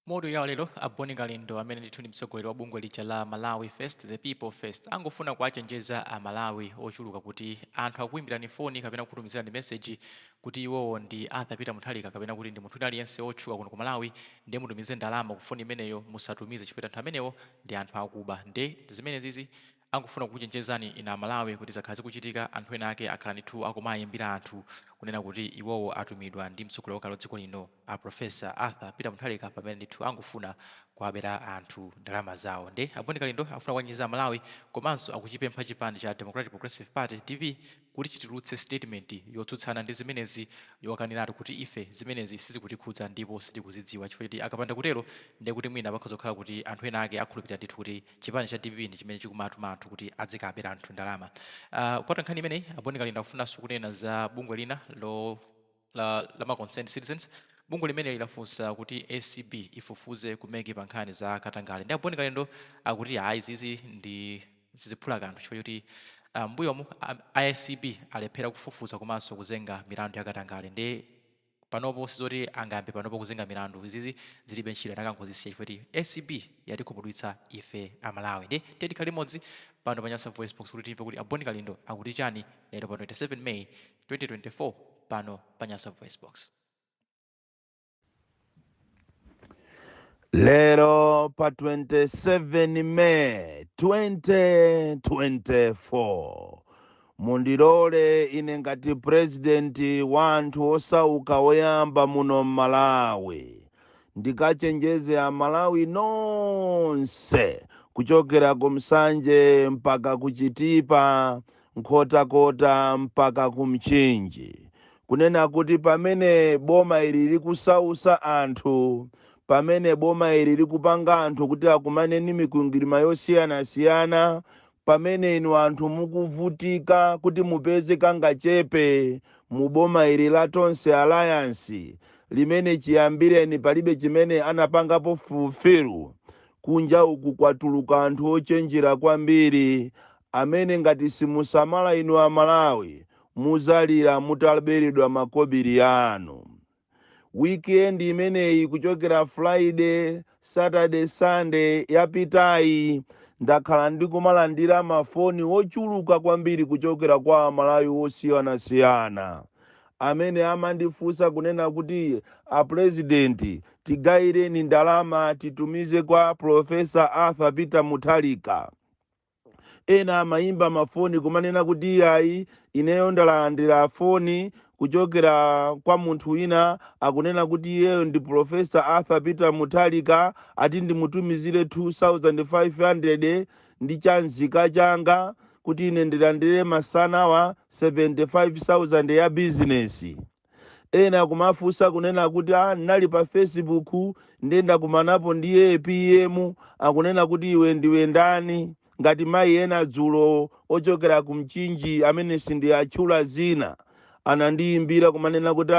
Modu ya lero aboni kalindo amene ndithu ndi mtsogoleri wa bungwe lija la Malawi First the People First angofuna kuachenjeza a Malawi ochuluka kuti anthu akuimbirani foni kapena kutumizirani message kuti iwowo ndi Arthur Peter Mutharika kapena kuti ndi munthu aliyense otchuka kuno ku Malawi ndiye mutumize ndalama ku foni imeneyo musatumize chifukwa anthu amenewo ndi anthu akuba nde zimene zizi angofuna kuchenjezani ina Malawi kuti zakhazi kuchitika anthu ena ake akhala ndithu akumayimbira anthu kunena kuti iwowo atumidwa ndi mtsogoleri wakale wa dziko lino a Professor Arthur Peter Mutharika pamene ndithu angofuna kuabera anthu ndalama zawo nde aboni kalindo afuna kuchenjeza Malawi komanso akuchipempha chipani cha Democratic Progressive Party DP kuti chitulutse statement yotsutsana ndi zimenezi yokaniratu kuti ife zimenezi sizikutikhudza ndipo sitikuzidziwa chifukwa akapanda kutero ndiye kuti mwina pakhozokhala kuti anthu ena ake akhulupirira ndithu kuti chipani cha DP ndi chimene chikumatuma anthu kuti azikabera anthu ndalama kupata nkhani imeneyi aboni kalindo akufunanso kunena za bungwe lina la concerned citizens bungwe limene lilafunsa kuti ACB ifufuze kumeki pa nkhani za katangale ndi aboni kalindo akuti hayi zizi ndi ziziphula kanthu chifukwa choti mbuyomu ICB alephera kufufuza komanso kuzenga milandu ya katangale ndi panopo sizoti angambe panopo kuzenga milandu izizi zilibe ntchito nakankhozisiya chifukwa kuti ACB yatikhumudwitsa ife amalawi ndi tikhale limodzi pano pa Nyasa Voice Box kuti timve kuti aboni kalindo akuti chani lero pa 27 May 2024 pano pa Nyasa Voice Box. Lero pa 27 May 2024 mundilole ine ngati president wa anthu osauka woyamba muno Malawi ndikachenjeze amalawi nonse kuchokera kumsanje mpaka kuchitipa nkhotakota mpaka kumchinji kunena kuti pamene boma ili likusausa anthu pamene boma ili likupanga anthu kuti akumane ndi mikwingwirima yosiyanasiyana pamene inu anthu mukuvutika kuti mupeze kangachepe mu boma ili la Tonse Alliance limene chiyambireni palibe chimene anapangapo fulfilu kunja uku kwatuluka anthu ochenjera kwambiri amene ngati simusamala inu amalawi muzalira mutaberedwa makobiri anu. Weekend imeneyi kuchokera Friday, Saturday, Sunday yapitayi ndakhala ndikumalandira mafoni ochuluka kwambiri kuchokera kwa amalawi osiyanasiyana amene amandifunsa kunena kuti a president tigayireni ndalama titumize kwa Professor Arthur Peter Mutharika. Ena amayimba mafoni kumanena kuti ayi ineyo ndalandira foni kuchokera kwa munthu wina akunena kuti iyeyo ndi Professor Arthur Peter Mutharika ati ndimutumizire 2500 ndi chanzika changa kuti ine ndilandire masanawa 75,000 ya business. Ena kumafunsa kunena kuti nali pa Facebook ndenda kumanapo ndiye PM akunena kuti iwe ndiwe ndani ngati mayi ena dzulo ochokera kumchinji amene sindi atchula zina anandiyimbira kumanena kuti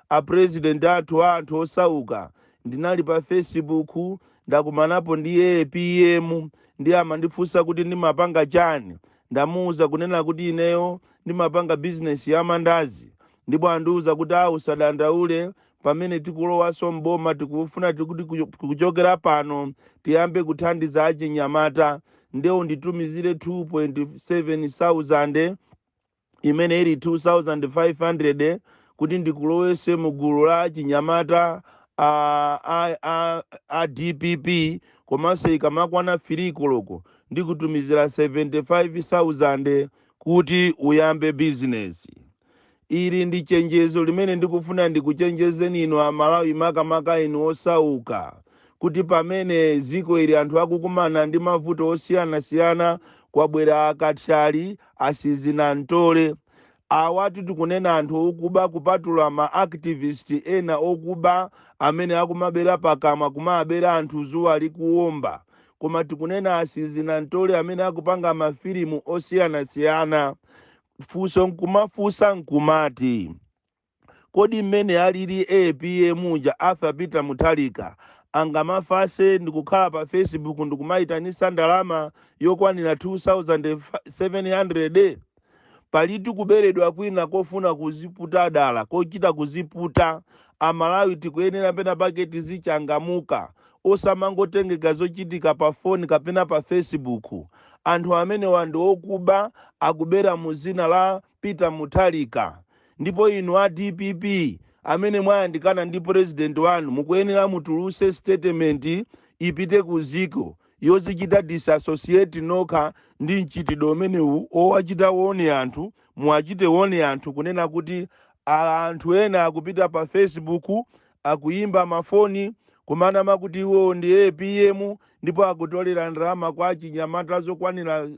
a president athu anthu osauka ndinali pa Facebook ndakumanapo ndiye PM ndi amandifunsa kuti ndimapanga chani ndamuuza kunena kuti ineyo ndimapanga business ya mandazi ndipo andiuza kuti usadandaule pamene tikulowaso mboma tikufuna kuti kuchokera pano tiyambe kuthandiza achinyamata ndewo nditumizire 2,700 imene ili 2,500 kuti ndikulowese mugulu la achinyamata a DPP komanso ikamakwana filikoloko ndikutumizira 75,000 kuti uyambe business. Ili ndi chenjezo limene ndikufuna ndikuchenjezeni inu amalawi makamaka inu osauka kuti pamene ziko ili anthu akukumana ndi mavuto osiyanasiyana kwabwera akatshali asizinantole awatu tikunena anthu okuba kupatula ma activist ena okuba amene akumabera pakama kumabera anthu zuwa likuwomba koma tikunena asizinantole amene akupanga mafilimu osiyanasiyana fuso nkumafusa nkumati kodi mmene alili APM uja Arthur Peter Mutharika angamafase ndikukhala pa Facebook ndikumayitanisa ndalama yokwanira 2,700 palitu kuberedwa kwina kofuna kuziputa dala kochita kuziputa amalawi tikuyenera pena pake tizichangamuka osamangotengeka zochitika pa foni kapena pa Facebook. Anthu amene ndi okuba akubera mu zina la Peter Mutharika. Ndipo inu a DPP amene mwayandikana ndi president wanu mukuyenera mutuluse statement ipite ku ziko yozichita disassociate nokha ndi mchitidwe umenewu owachita woni anthu, muwachite woni anthu kunena kuti anthu ena akupita pa Facebook akuyimba mafoni kumanama kuti iwo ndi APM ndipo akutolera ndalama kwa achinyamata zokwanira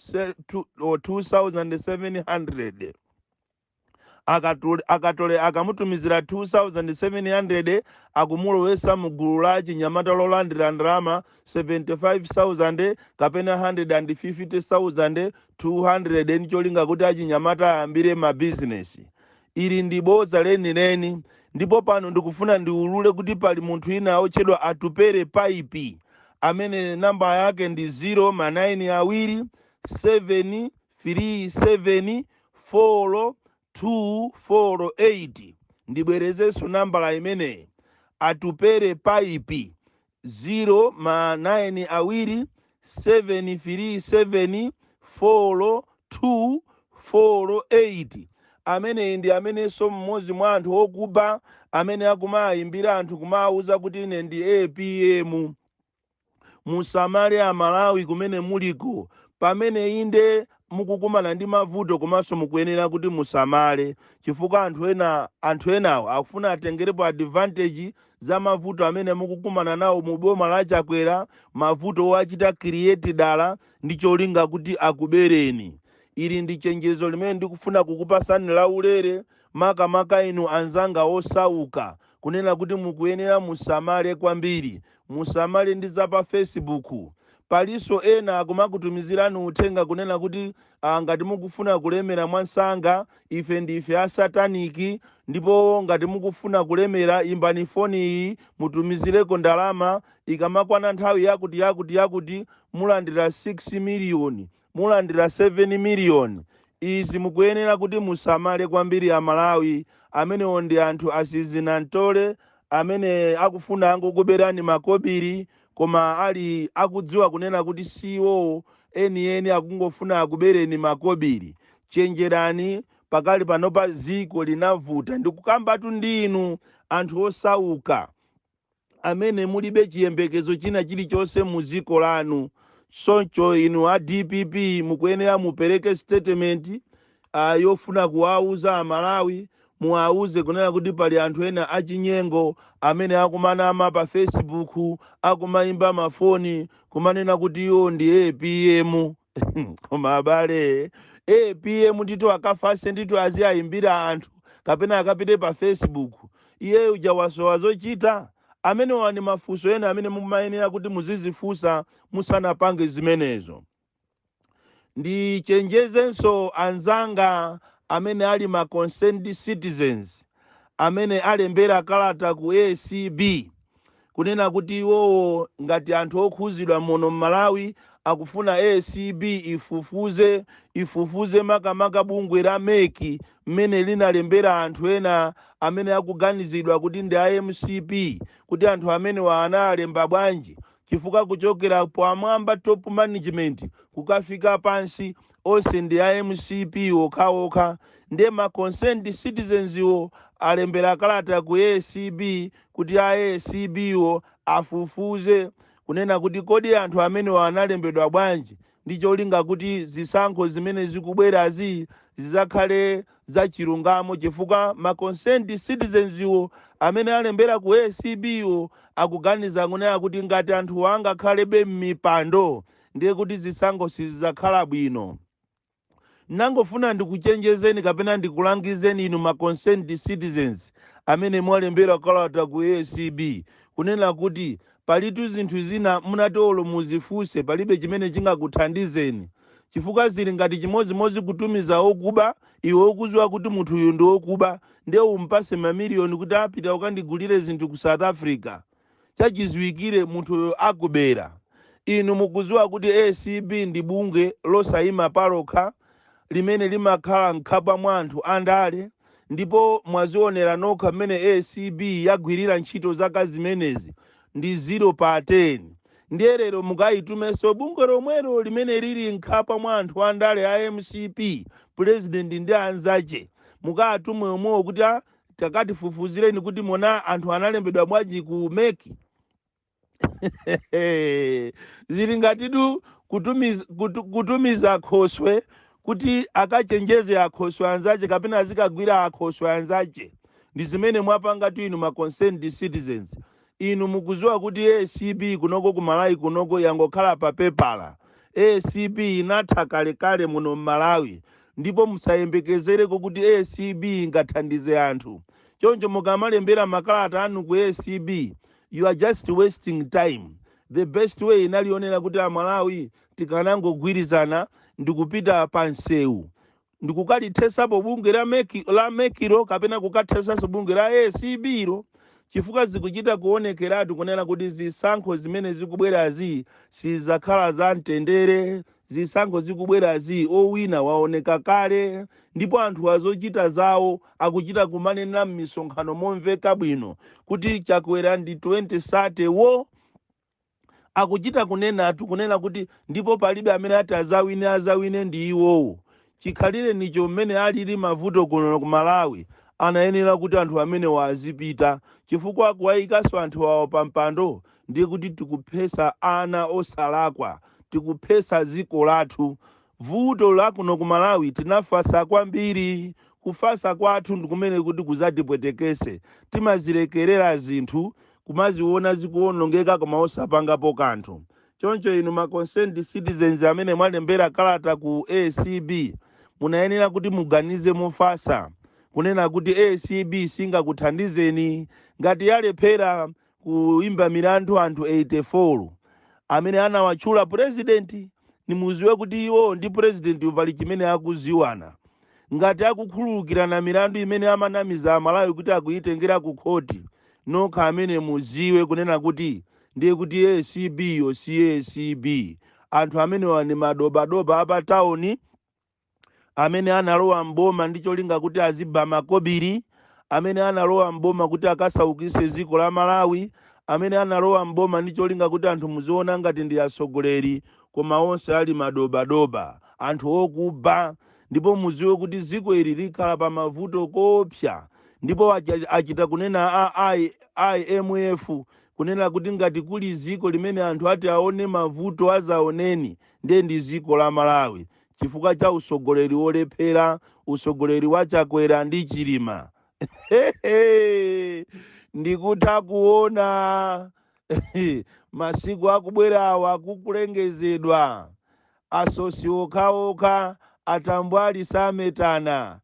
2700. Akamutumizira 2700 akumulowesa mugulu la achinyamata lolandira ndalama 75,000 kapena 150,200 nicholinga kuti achinyamata ayambire mabizinesi. Ili ndi bodza lenileni. Ndipo pano ndikufuna ndiulule kuti pali munthu ina otchedwa Atupere Paipi amene namba yake ndi 092737428. Ndibwerezenso nambala imeneyi Atupere Paipi 092737428. Amene ndi amenenso mmodzi mwa anthu okuba amene akumayimbira anthu kumawuza kuti ine ndi APM. Musamale Amalawi kumene muliko, pamene inde mukukumana ndi mavuto komanso mukuyenera kuti musamale, chifukwa anthu enawo akufuna atengerepo advantage za mavuto amene mukukumana nawo mu boma la Chakwera, mavuto wachita create dala ndi cholinga kuti akubereni. Ili ndi chenjezo limene ndikufuna kukupasani la ulere makamaka inu anzanga osauka, kunena kuti mukuyenera musamale kwambiri, musamale ndi za pa Facebook. Paliso ena akumakutumizirani uthenga kunena kuti ngati mukufuna kulemera mwansanga ife ndife asataniki, ndipo ngati mukufuna kulemera imbani foni iyi mutumizireko ndalama, ikamakwana nthawi yakuti mulandira 6 miliyoni, mulandira 7 miliyoni. Izi mukuyenera kuti musamale kwambiri Amalawi amene ndi anthu asizinantole amene akufuna angokuberani makobiri koma ali akudziwa kunena kuti siwo eni akungofuna akubereni makobiri. Chenjerani pakali panopa ziko linavuta. Ndikukambatu ndinu anthu osauka amene mulibe chiyembekezo china chilichonse mu ziko lanu. Soncho inu a DPP mukuyenera mupereke statement yofuna kuwauza Amalawi, muwauze kunena kuti pali anthu ena achinyengo amene akumanama pa Facebook akumayimba mafoni kumanena kuti iwo ndi APM. Koma abale APM tito akafase ndito aziyimbira anthu kapena akapite pa Facebook, iye uja wasowa zochita. Amene wani mafunso ena amene mumayenera kuti muzizifunsa musanapange zimenezo. Ndichenjezenso anzanga amene ali ma concerned citizens amene alembera kalata ku ACB kunena kuti iwo ngati anthu okhuzidwa muno Malawi akufuna ACB ifufuze makamaka bungwe la MEC mmene linalembera anthu ena amene akuganizidwa kuti ndi IMCP, kuti anthu amene analemba bwanji, chifukwa kuchokera pamwamba top management kukafika pansi onse ndi IMCP okhaokha. Ndiye ma concerned citizens iwo alembera kalata ku ACB kuti ACB iwo afufuze kunena kuti kodi anthu amene analembedwa bwanji, ndi cholinga kuti zisankho zimene zikubwerazi zizakhale za chilungamo, chifukwa ma concerned citizens iwo amene alembera ku ACB iwo akuganiza kunena kuti ngati anthu angakhalebe m'mipando ndiye kuti zisankho sizakhala bwino. Nangofuna ndikuchenjezeni kapena ndikulangizeni inu ma concerned citizens amene mwalembera kalata ku ACB kunena kuti palitu zinthu zina munatolo muzifunse, palibe chimene chingakuthandizeni, chifukwa zili ngati chimodzimodzi kutumiza okuba, iwe ukuziwa kuti munthu uyu ndi okuba ndiye umpase mamiliyoni kuti apita ukandigulire zinthu ku South Africa, chachiziwikire munthu uyu akubera. Inu mukuziwa kuti ACB ndi bungwe losayima palokha limene limakhala mkhapwa mwa anthu andale, ndipo mwazionera nokha mmene ACB yagwirira ntchito zaka zimenezi. ndi 0 pa 10. ndiye lero mukayitumenso bungwe lomwelo limene lili nkhapa mwa anthu andale a MCP president ndi anzace mukatumwe omwewo kuti takatifufuzireni kuti mona anthu analembedwa bwanji ku meki. zili ngatidu kutumiza akhoswe kuti akachenjeze akhoswe anzace kapena azikagwira akhoswe anzace. ndi zimene mwapanga tu inu ma concerned citizens. inu mukuziwa kuti ACB kunoko kumalawi kunoko yangokhala pa pepala. ACB inatha kalekale muno Malawi ndipo musayembekezereko kuti ACB ingathandize anthu. choncho mukamalembera makalata anu ku ACB, you are just wasting time. The best way inalionera kuti Amalawi tikanangogwirizana ndikupita pa nsewu ndikukalithesapo bungwe la mekiro kapena kukathesaso bungwe la ACB lo, chifukwa zikuchita kuonekeratu kunena kuti zisankho zimene zikubwerazi sizakhala za mtendere. zisankho zikubwerazi owina waoneka kale ndipo anthu azochita zawo akuchita kumanena m'misonkhano momveka bwino kuti chakwera ndi 2030 wo akuchita kunena kuti ndipo palibe amene ati azawine ndi iwowo. chikhalire nicho mmene alili mavuto kuno ku Malawi anayenera kuti anthu amene wazipita chifukwa kuwayikaso anthu awo pa mpando ndiye kuti tikuphesa ana osalakwa, tikuphesa ziko lathu. vuto la kuno ku Malawi tinafasa kwambiri. kufasa kwathu ndikumene kuti kuzatipwetekese. timazilekerera zinthu kumaziona zikuonongeka koma osapangapo kanthu. choncho inu ma concerned citizens amene mwalembera kalata ku ACB munayenera kuti muganize mofasa kunena kuti ACB singakuthandizeni. ngati yalephera kuimba milandu anthu 84 amene anawatchula president, nimuziwe kuti iwo ndi president pali chimene akuziwana. ngati akukhululukirana milandu imene amanamiza Amalawi kuti akuyitengera ku khoti, nokha amene muziwe kunena kuti ndiye kuti ACB yo si ACB. anthu amene wani madobadoba apatawuni amene analowa mboma ndi cholinga kuti aziba makobiri, amene analowa mboma kuti akasaukise ziko la Malawi, amene analowa mboma ndi cholinga kuti anthu muziona ngati ndi asogoleri koma onse ali madobadoba, anthu okuba. ndipo muziwe kuti ziko ili likhala pa mavuto kopsa. ndipo achita kunena IMF kunena kuti ngati kuli ziko limene anthu ati aone mavuto azaoneni ndiye ndi ziko la Malawi chifukwa cha usogoleri wolephera, usogoleri wa Chakwera ndi Chilima. ndikutha kuona masiku akubwerawa akukulengezedwa asosi okhaokha atambwali sametana.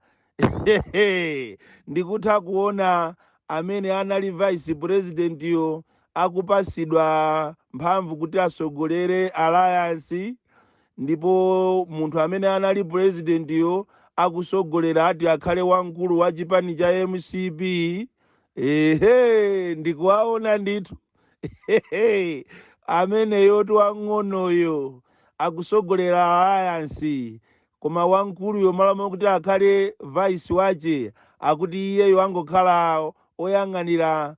ndikutha kuona amene anali vice president yo akupasidwa mphamvu kuti asogolere alliance, ndipo munthu amene anali president yo akusogolera ati akhale wamkulu wa chipani cha MCP. ndikuwaona ndithu. amene yoto wang'onoyo akusogolera alliance koma wamkuluyo malamo kuti akhale vice wache akuti iyeyo angokhala oyang'anira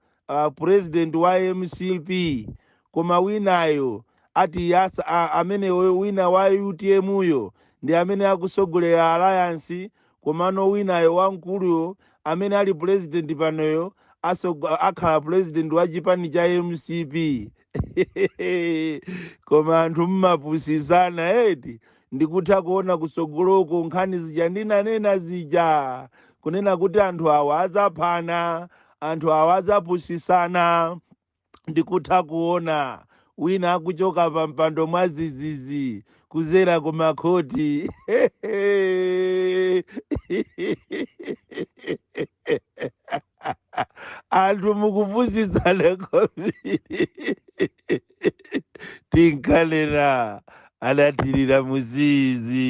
president wa MCP. koma winayo ati amene wina wa UTM yo ndi amene akusogolera alliance, komano winayo wamkuluyo amene ali president panoyo akhala president wa chipani cha MCP. koma anthu mmapusizana eti. ndikutha kuona kusogoloko nkhani zija ndinanena zija kunena kuti anthu awa azaphana, anthu awa azapusisana. ndikutha kuona wina akuchoka pa mpando mwa zizizi kuzera ku makhoti. anthu mukupusisana kwambiri. tinkalera adathirira muzizi.